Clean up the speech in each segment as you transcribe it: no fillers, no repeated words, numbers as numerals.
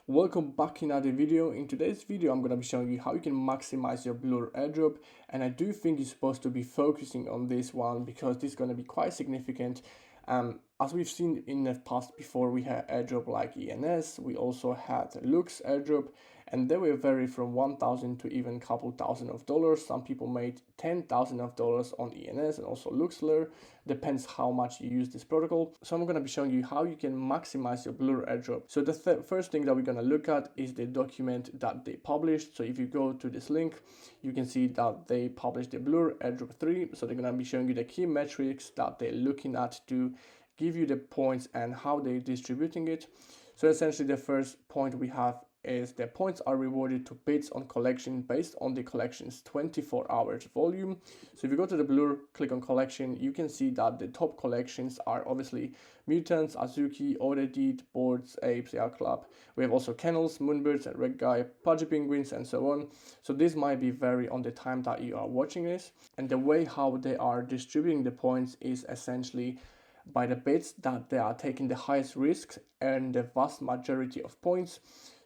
Welcome back in another video. In today's video, I'm going to be showing you how you can maximize your Blur airdrop, and I do think you're supposed to be focusing on this one because this is going to be quite significant. As we've seen in the past before, we had airdrop like ENS, we also had Lux airdrop, and they will vary from 1,000 to even a couple thousand of dollars. Some people made 10,000 of dollars on ENS and also Luxler. Depends how much you use this protocol. So I'm going to be showing you how you can maximize your Blur airdrop. So the first thing that we're going to look at is the document that they published. So if you go to this link, you can see that they published the Blur airdrop 3. So they're going to be showing you the key metrics that they're looking at to give you the points and how they're distributing it. So essentially the first point we have is the points are rewarded to bits on collection based on the collection's 24 hours volume. So if you go to the Blur, click on collection, you can see that the top collections are obviously Mutants, Azuki, Odedit, Boards, Apes, Air Club. We have also Kennels, Moonbirds, and Red Guy, Pudgy Penguins, and so on. So this might be vary on the time that you are watching this. And the way how they are distributing the points is essentially by the bits that they are taking the highest risks and the vast majority of points.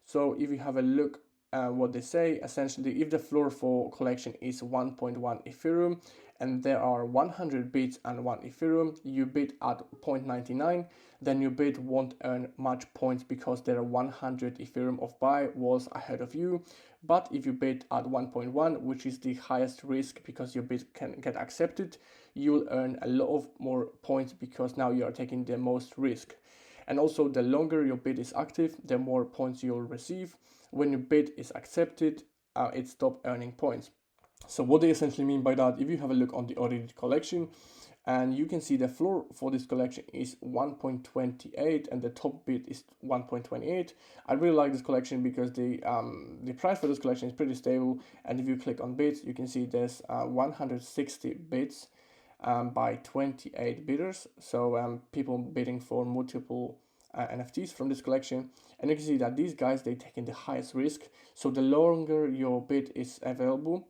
So if you have a look at what they say, essentially if the floor for collection is 1.1 Ethereum and there are 100 bits and 1 Ethereum, you bid at 0.99, then your bid won't earn much points because there are 100 Ethereum of buy walls ahead of you. But if you bid at 1.1, which is the highest risk because your bid can get accepted, you will earn a lot of more points because now you are taking the most risk. And also the longer your bid is active, the more points you'll receive. When your bid is accepted, it stops earning points. So what they essentially mean by that, if you have a look on the audited collection, and you can see the floor for this collection is 1.28 and the top bid is 1.28. I really like this collection because the price for this collection is pretty stable, and if you click on bids, you can see there's 160 bids by 28 bidders. So people bidding for multiple NFTs from this collection, and you can see that these guys, they taking the highest risk. So the longer your bid is available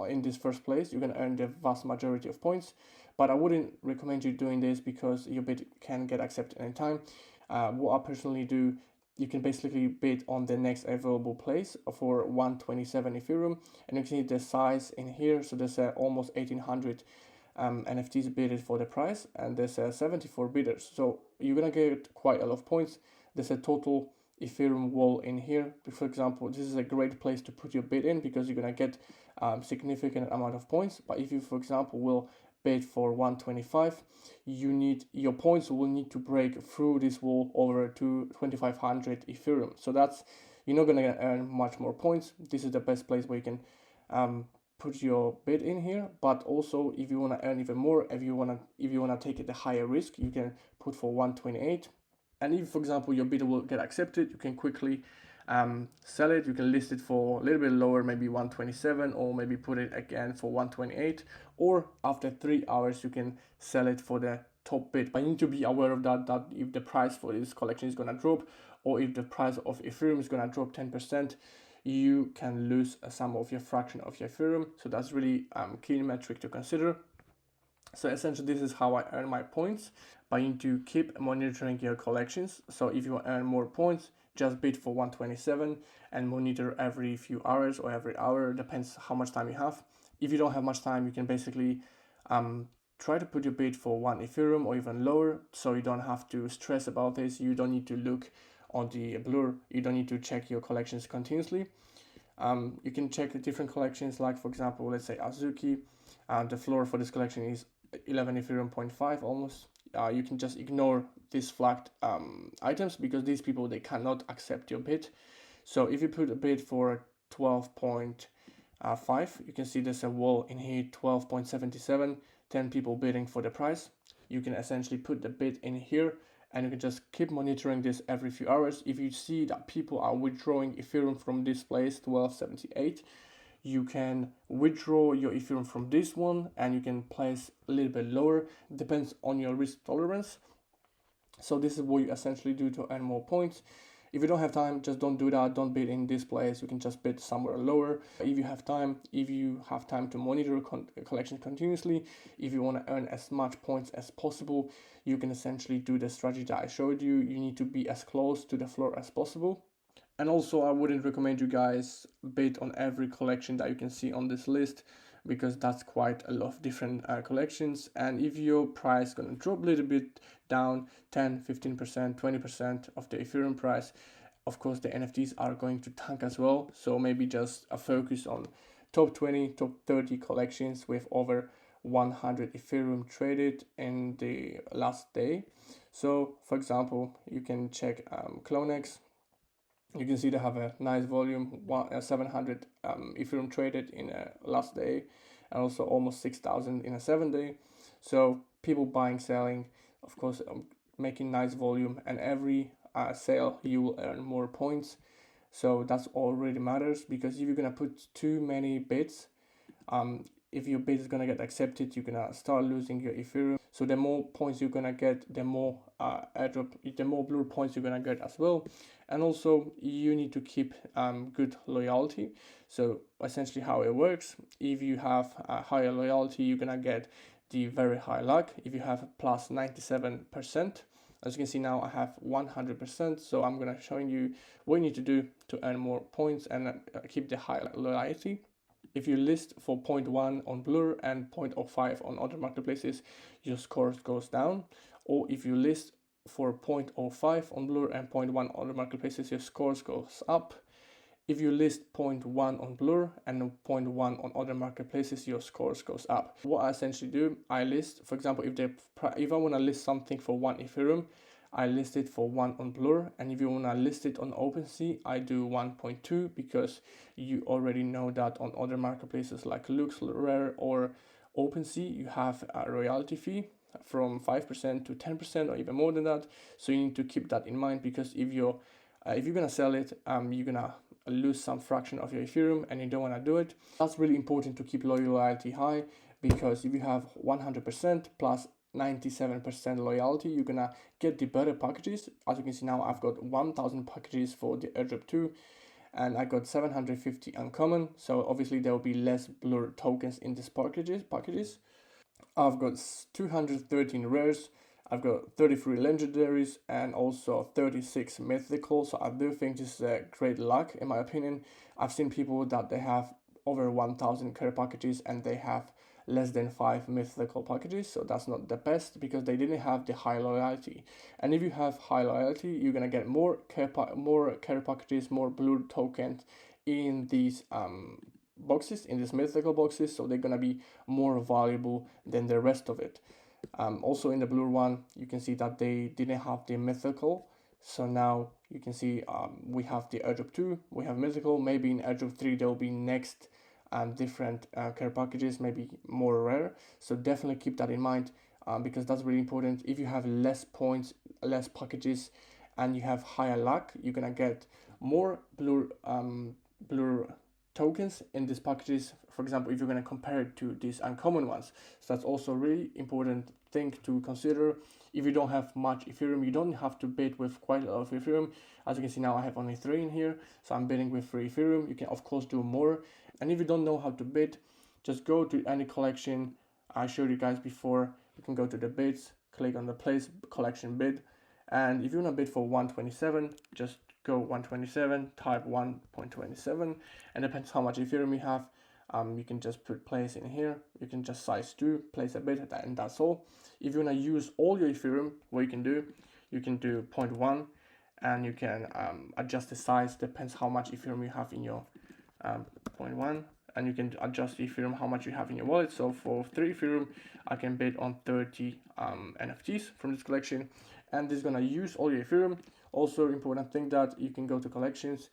in this first place, you can earn the vast majority of points. But I wouldn't recommend you doing this because your bid can get accepted anytime. What I personally do, you can basically bid on the next available place for 127 Ethereum, and you can see the size in here. So there's almost 1800 NFTs bidded for the price, and there's 74 bidders. So you're gonna get quite a lot of points. There's a total Ethereum wall in here. For example, this is a great place to put your bid in because you're gonna get significant amount of points. But if you, for example, will bid for 125, your points will need to break through this wall over to 2500 Ethereum. So that's, you're not gonna earn much more points. This is the best place where you can put your bid in here. But also if you want to earn even more, if you want to take it the higher risk, you can put for 128. And if, for example, your bid will get accepted, you can quickly sell it. You can list it for a little bit lower, maybe 127, or maybe put it again for 128, or after 3 hours you can sell it for the top bid. But you need to be aware of that if the price for this collection is going to drop, or if the price of Ethereum is going to drop 10%, you can lose some of your fraction of your Ethereum. So that's really key metric to consider. So essentially this is how I earn my points, but you need to keep monitoring your collections. So if you want to earn more points, just bid for 127 and monitor every few hours or every hour, depends how much time you have. If you don't have much time, you can basically try to put your bid for 1 Ethereum or even lower, so you don't have to stress about this. You don't need to look on the Blur, you don't need to check your collections continuously. You can check the different collections, like for example, let's say Azuki, the floor for this collection is 11 Ethereum 0.5 almost. You can just ignore these flagged items because these people, they cannot accept your bid. So if you put a bid for 12.5, you can see there's a wall in here, 12.77, 10 people bidding for the price. You can essentially put the bid in here, and you can just keep monitoring this every few hours. If you see that people are withdrawing Ethereum from this place, 1278, you can withdraw your Ethereum from this one and you can place a little bit lower, depends on your risk tolerance. So this is what you essentially do to earn more points. If you don't have time, just don't do that. Don't bid in this place. You can just bid somewhere lower. If you have time to monitor collection continuously, if you want to earn as much points as possible, you can essentially do the strategy that I showed you. You need to be as close to the floor as possible. And also, I wouldn't recommend you guys bid on every collection that you can see on this list, because that's quite a lot of different collections. And if your price gonna drop a little bit down 10, 15%, 20% of the Ethereum price, of course the NFTs are going to tank as well. So maybe just a focus on top 20, top 30 collections with over 100 Ethereum traded in the last day. So for example, you can check Clonex. You can see they have a nice volume, 700 Ethereum traded in a last day, and also almost 6,000 in a 7 day. So people buying, selling, of course, making nice volume, and every sale you will earn more points. So that's all really matters, because if you're gonna put too many bids, if your bid is gonna get accepted, you're gonna start losing your Ethereum. So the more points you're gonna get, the more airdrop, the more blue points you're gonna get as well. And also you need to keep good loyalty. So essentially how it works, if you have a higher loyalty, you're gonna get the very high luck. If you have plus 97%, as you can see now I have 100%, so I'm gonna showing you what you need to do to earn more points and keep the high loyalty. If you list for 0.1 on Blur and 0.05 on other marketplaces, your score goes down. Or if you list for 0.05 on Blur and 0.1 on other marketplaces, your scores goes up. If you list 0.1 on Blur and 0.1 on other marketplaces, your scores goes up. What I essentially do, I list, for example, if I want to list something for 1 Ethereum, I list it for 1 on Blur, and if you want to list it on OpenSea, I do 1.2, because you already know that on other marketplaces like Lux, Rare, or OpenSea, you have a royalty fee from 5% to 10% or even more than that. So you need to keep that in mind, because if you're gonna sell it, you're gonna lose some fraction of your Ethereum, and you don't want to do it. That's really important to keep loyalty high, because if you have 100% plus 97% loyalty, you're gonna get the better packages. As you can see now, I've got 1000 packages for the Airdrop 2, and I got 750 uncommon, so obviously there will be less Blur tokens in these packages. I've got 213 rares, I've got 33 legendaries, and also 36 mythical. So I do think this is a great luck, in my opinion. I've seen people that they have over 1000 care packages and they have less than 5 mythical packages, so that's not the best, because they didn't have the high loyalty. And if you have high loyalty, you're gonna get more care packages, more blue tokens in these boxes, in these mythical boxes, so they're gonna be more valuable than the rest of it. Also in the blue one, you can see that they didn't have the mythical, so now you can see we have the Airdrop 2, we have mythical. Maybe in Airdrop 3 there will be next different care packages, maybe more rare. So definitely keep that in mind, because that's really important. If you have less points, less packages, and you have higher luck, you're gonna get more blue tokens in these packages. For example, if you're going to compare it to these uncommon ones, so that's also a really important thing to consider. If you don't have much Ethereum, you don't have to bid with quite a lot of Ethereum. As you can see now, I have only 3 in here, so I'm bidding with 3 Ethereum. You can of course do more, and if you don't know how to bid, just go to any collection I showed you guys before. You can go to the bids, click on the place collection bid, and if you want to bid for 127, just go 127, type 1.27, and depends how much Ethereum you have. You can just put place in here. You can just size 2, place a bid, and that's all. If you want to use all your Ethereum, what you can do 0.1, and you can adjust the size. Depends how much Ethereum you have in your 0.1, and you can adjust Ethereum how much you have in your wallet. So for 3 Ethereum, I can bid on 30 NFTs from this collection, and this is gonna use all your Ethereum. Also important thing that you can go to collections,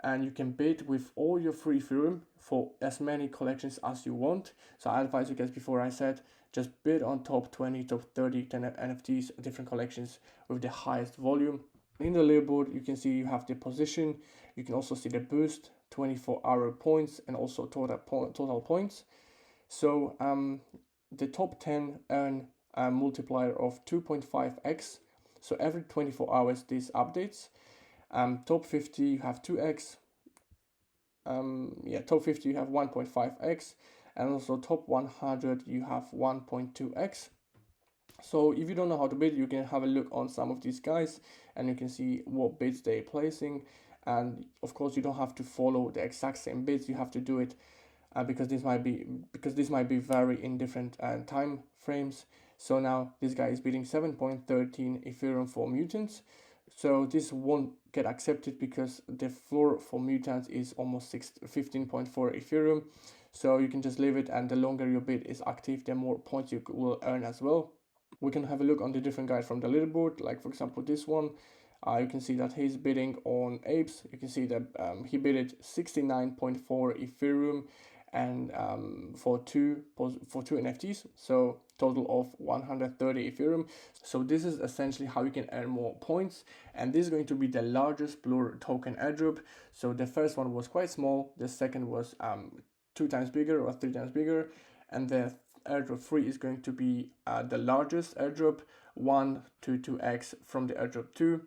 and you can bid with all your free Ethereum for as many collections as you want. So I advise you guys, before I said, just bid on top 20, top 30 NFTs, different collections with the highest volume. In the leaderboard, you can see you have the position. You can also see the boost, 24-hour points, and also total points. So the top 10 earn a multiplier of 2.5x. So every 24 hours this updates. Top 50 you have 2x. Top 50 you have 1.5x, and also top 100 you have 1.2x. So if you don't know how to bid, you can have a look on some of these guys, and you can see what bids they're placing, and of course you don't have to follow the exact same bits. You have to do it because this might be very in different time frames. So now this guy is bidding 7.13 Ethereum for mutants. So this won't get accepted because the floor for mutants is almost 15.4 Ethereum. So you can just leave it, and the longer your bid is active, the more points you will earn as well. We can have a look on the different guys from the leaderboard, like for example this one. You can see that he's bidding on apes. You can see that he bidded 69.4 Ethereum and for two NFTs, so total of 130 Ethereum. So this is essentially how you can earn more points, and this is going to be the largest Blur token airdrop. So the first one was quite small, the second was 2 times bigger or 3 times bigger, and the airdrop 3 is going to be the largest airdrop, 1 to 2x from the airdrop 2.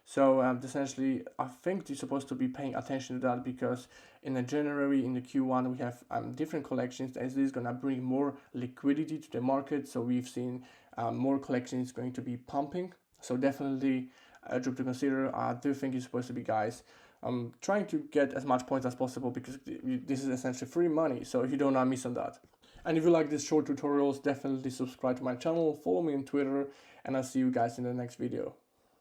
So essentially, I think you're supposed to be paying attention to that, because in the January, in the Q1, we have different collections, and this is gonna bring more liquidity to the market. So we've seen more collections going to be pumping. So definitely a airdrop to consider. I do think you're supposed to be, guys, trying to get as much points as possible, because this is essentially free money. So you don't want to miss on that. And if you like these short tutorials, definitely subscribe to my channel, follow me on Twitter, and I'll see you guys in the next video.